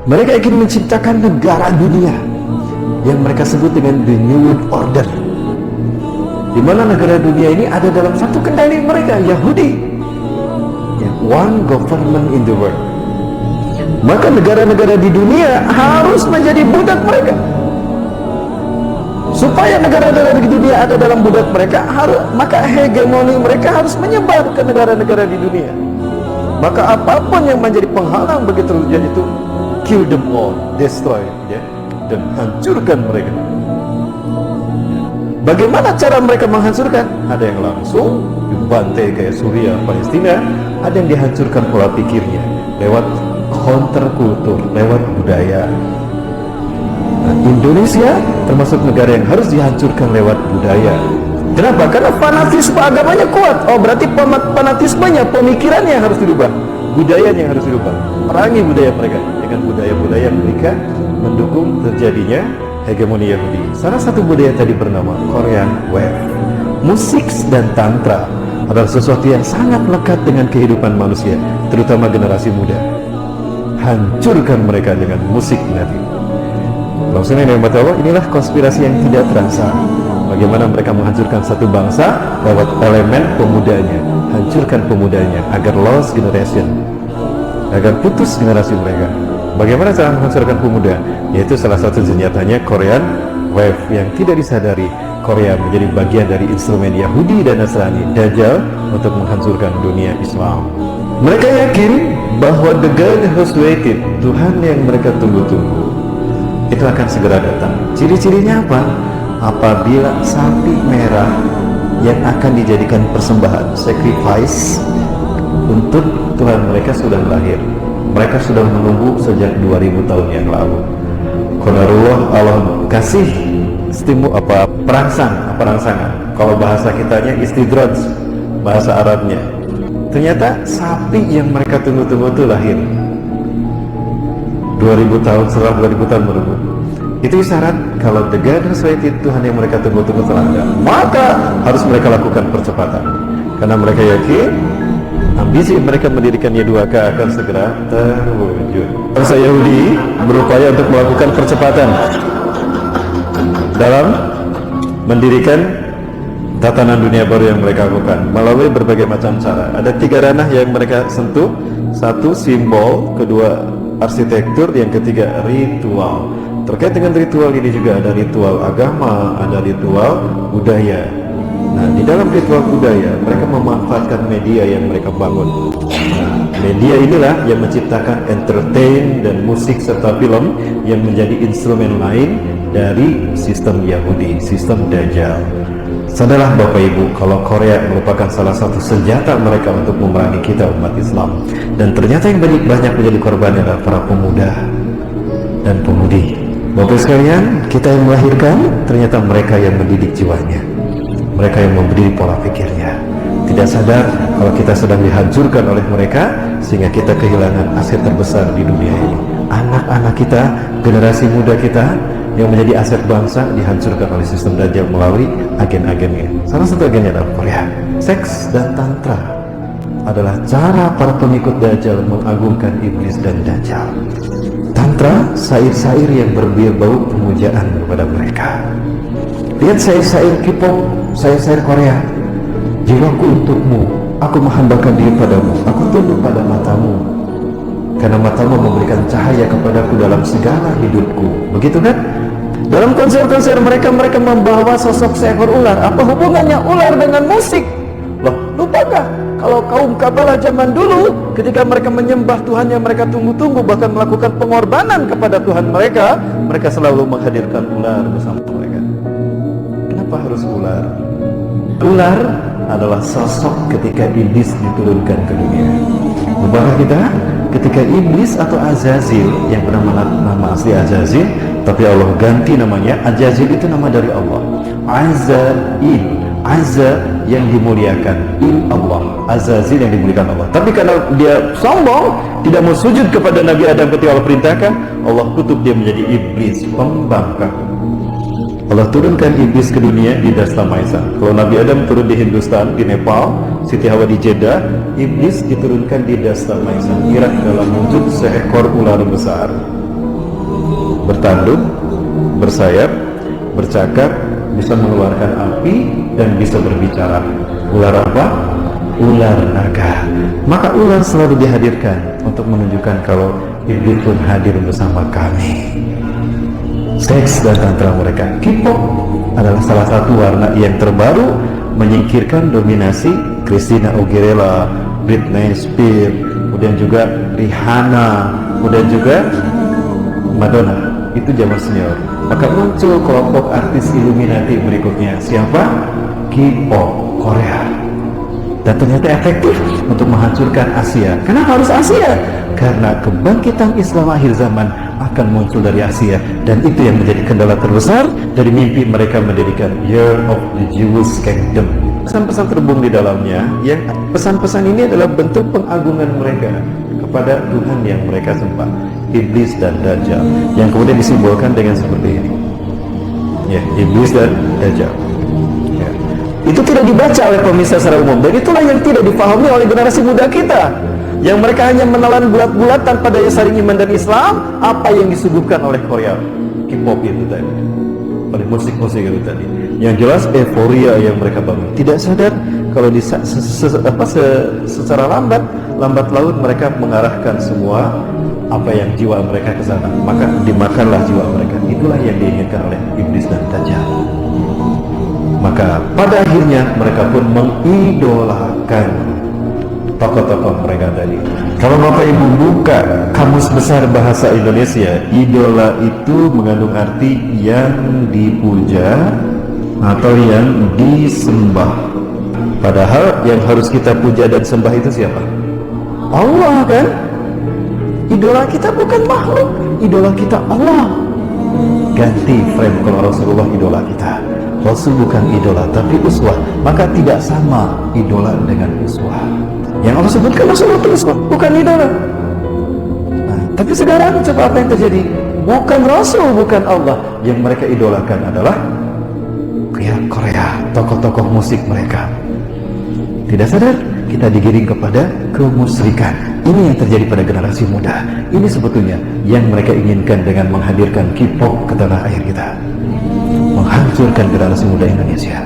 Mereka ingin menciptakan negara dunia yang mereka sebut dengan the New World Order, di mana negara dunia ini ada dalam satu kendali mereka, Yahudi, yang one government in the world. Maka negara-negara di dunia harus menjadi budak mereka. Supaya negara-negara di dunia ada dalam budak mereka, maka hegemoni mereka harus menyebar ke negara-negara di dunia. Maka apapun yang menjadi penghalang bagi terwujudnya itu, kill them all, destroy, ya, dan hancurkan mereka. Bagaimana cara mereka menghancurkan? Ada yang langsung dibantai kayak Suriah, Palestina. Ada yang dihancurkan pola pikirnya lewat counterkultur, lewat budaya. Nah, Indonesia termasuk negara yang harus dihancurkan lewat budaya. Kenapa? Karena fanatisme agamanya kuat. Oh, berarti fanatismenya, pemikirannya yang harus dirubah, budayanya yang harus dirubah. Perangi budaya mereka dengan budaya-budaya mereka mendukung terjadinya hegemoni Yahudi. Salah satu budaya tadi bernama Korean Wave. Musik dan tantra adalah sesuatu yang sangat lekat dengan kehidupan manusia, terutama generasi muda. Hancurkan mereka dengan musik nanti. Maksudnya yang Allah, inilah konspirasi yang tidak terasa. Bagaimana mereka menghancurkan satu bangsa lewat elemen pemudanya. Hancurkan pemudanya agar lost generation, agar putus generasi mereka. Bagaimana cara menghancurkan pemuda? Yaitu salah satu senjatanya Korean Wave, yang tidak disadari Korea menjadi bagian dari instrumen Yahudi dan Nasrani Dajjal untuk menghancurkan dunia Islam. Mereka yakin bahwa the God who's waited, Tuhan yang mereka tunggu-tunggu, itu akan segera datang. Ciri-cirinya apa? Apabila sapi merah yang akan dijadikan persembahan, sacrifice, untuk Tuhan mereka sudah lahir. Mereka sudah menunggu sejak 2000 tahun yang lalu. Qadarullah, Allah kasih perangsangan. Kalau bahasa kitanya istidraj, bahasa Arabnya. Ternyata sapi yang mereka tunggu-tunggu itu lahir. 2000 tahun setelah 2000 tahun menunggu. Itu isyarat kalau the God has waited, Tuhan yang mereka tunggu-tunggu telah ada. Maka harus mereka lakukan percepatan, karena mereka yakin ambisi mereka mendirikan Y2K akan segera terwujud. Bangsa Yahudi berupaya untuk melakukan percepatan dalam mendirikan tatanan dunia baru yang mereka lakukan melalui berbagai macam cara. Ada 3 ranah yang mereka sentuh. 1, simbol. 2, arsitektur. Yang ketiga, ritual. Terkait dengan ritual ini juga ada ritual agama, ada ritual budaya. Nah, di dalam ritual budaya mereka memanfaatkan media yang mereka bangun. Nah, media inilah yang menciptakan entertain dan musik serta film yang menjadi instrumen lain dari sistem Yahudi, sistem Dajjal. Sadarlah Bapak Ibu, kalau Korea merupakan salah satu senjata mereka untuk memerangi kita umat Islam. Dan ternyata yang banyak menjadi korbannya adalah para pemuda dan pemudi. Bapak sekalian, kita yang melahirkan, ternyata mereka yang mendidik jiwanya, mereka yang memberi pola pikirnya. Tidak sadar kalau kita sedang dihancurkan oleh mereka, sehingga kita kehilangan aset terbesar di dunia ini. Anak-anak kita, generasi muda kita yang menjadi aset bangsa, dihancurkan oleh sistem Dajjal melalui agen-agennya. Salah satu agennya adalah Korea. Seks dan tantra adalah cara para pengikut Dajjal mengagungkan iblis dan Dajjal. Tantra, syair-syair yang berbau pemujaan kepada mereka. Lihat syair-syair K-pop, syair-syair Korea. Jiwaku untukmu, aku menghambakan diri padamu, aku tunduk pada matamu, karena matamu memberikan cahaya kepadaku dalam segala hidupku. Begitu kan? Dalam konser-konser mereka membawa sosok seekor ular. Apa hubungannya ular dengan musik? Loh, lupakah kalau kaum Kabalah zaman dulu, ketika mereka menyembah Tuhan yang mereka tunggu-tunggu, bahkan melakukan pengorbanan kepada Tuhan mereka, mereka selalu menghadirkan ular bersama mereka. Kenapa harus ular? Ular adalah sosok ketika iblis diturunkan ke dunia. Lupakah kita? Ketika iblis atau Azazil, yang bernama nama asli Azazil, tapi Allah ganti namanya. Azazil itu nama dari Allah. Azail, Azza yang dimuliakan, Il Allah, Azazil yang dimuliakan Allah. Tapi karena dia sombong, tidak mau sujud kepada Nabi Adam ketika Allah perintahkan, Allah kutuk dia menjadi iblis, pembangkang. Allah turunkan iblis ke dunia di Dasta Maisa. Kalau Nabi Adam turun di Hindustan, di Nepal, Siti Hawa di Jeddah, iblis diturunkan di Dasta Maisa, Irak, dalam wujud seekor ular besar. bertanduk, bersayap, bercakap, bisa mengeluarkan api, dan bisa berbicara. Ular apa? Ular naga. Maka ular selalu dihadirkan untuk menunjukkan kalau iblis pun hadir bersama kami. Seks dan tantra mereka. K-pop adalah salah satu warna yang terbaru menyingkirkan dominasi Christina Aguilera, Britney Spears, kemudian juga Rihanna, kemudian juga Madonna. Itu zaman senior. Maka muncul kelompok artis Illuminati berikutnya. Siapa? K-pop Korea. Dan ternyata efektif untuk menghancurkan Asia. Kenapa harus Asia? Karena kebangkitan Islam akhir zaman akan muncul dari Asia, dan itu yang menjadi kendala terbesar dari mimpi mereka mendirikan Year of the Jewish Kingdom. Pesan-pesan terhubung di dalamnya, yang pesan-pesan ini adalah bentuk pengagungan mereka kepada Tuhan yang mereka sembah, iblis dan dajjal, yang kemudian disimbolkan dengan seperti ini. Ya, iblis dan dajjal. Ya. Itu tidak dibaca oleh pemirsa secara umum, dan itulah yang tidak dipahami oleh generasi muda kita, yang mereka hanya menelan bulat-bulat tanpa daya saring iman dan Islam apa yang disuguhkan oleh Korea K-pop itu tadi, oleh musik-musik itu tadi. Yang jelas euforia yang mereka bangun, tidak sadar kalau secara lambat laun mereka mengarahkan semua apa yang jiwa mereka ke sana, maka dimakanlah jiwa mereka. Itulah yang diinginkan oleh iblis dan dajjal. Maka pada akhirnya mereka pun mengidolakan tokoh-tokoh mereka tadi. Kalau Bapak Ibu buka Kamus Besar Bahasa Indonesia, idola itu mengandung arti yang dipuja atau yang disembah. Padahal yang harus kita puja dan sembah itu siapa? Allah, kan? Idola kita bukan makhluk, idola kita Allah. Ganti frame kalau Rasulullah idola kita. Rasul bukan idola tapi uswah, maka tidak sama idola dengan uswah. Yang Allah sebutkan Rasulullah itu uswah, bukan idola. Nah, tapi sekarang coba apa yang terjadi? Bukan Rasul, bukan Allah. Yang mereka idolakan adalah Korea, tokoh-tokoh musik mereka. Tidak sadar kita digiring kepada kemusyrikan. Ini yang terjadi pada generasi muda. Ini sebetulnya yang mereka inginkan dengan menghadirkan K-pop ke tanah air kita, menghancurkan generasi muda Indonesia.